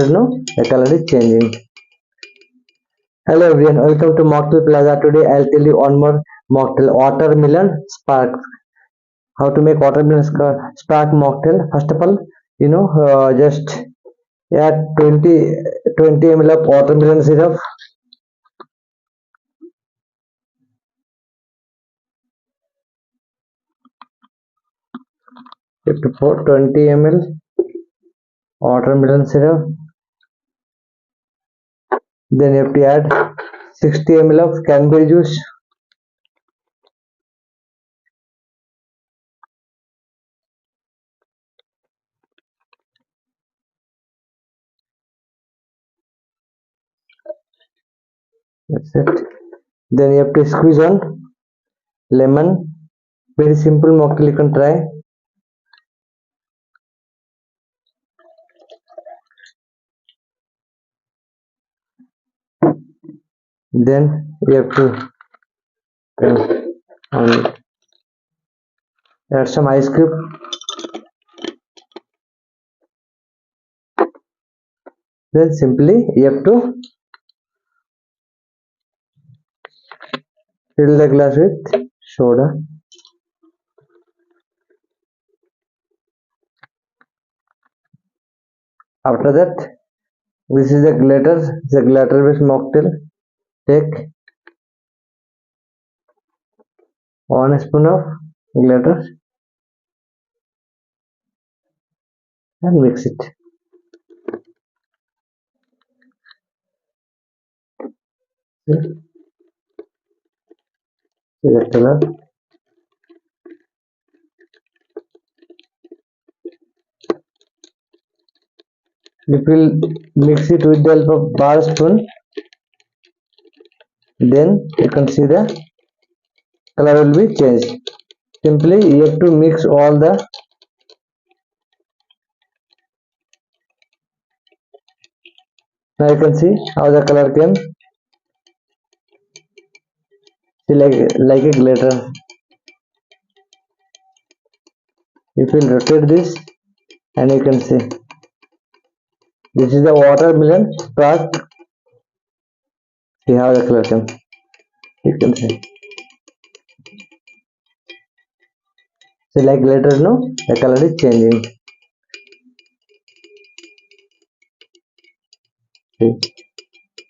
No, the color is changing. Hello everyone, welcome to Mocktail Plaza. Today I'll tell you one more mocktail, watermelon spark. How to make watermelon spark mocktail? First of all, just add 20 ml of watermelon syrup. You have to pour 20 ml watermelon syrup. Then you have to add 60 ml of cranberry juice. That's it. Then you have to squeeze on lemon. Very simple mocktail, you can try. Then you have to add some ice cube. Then simply you have to fill the glass with soda. After that, this is the glitter based mocktail. Take 1 spoon of glitter and mix it. See the color. If you mix it with the help of bar spoon, then you can see the color will be changed. Simply you have to mix all the now you can see how the color came. See like a glitter. If you rotate this and you can see this is the watermelon spark. See how the color came. You can see. See like glitter, no? The color is changing. See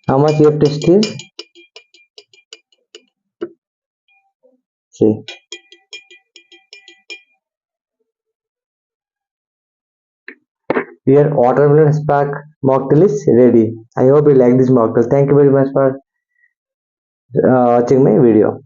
how much you have to stir. See. Here watermelon spark mocktail is ready. I hope you like this mocktail. Thank you very much for watching my video.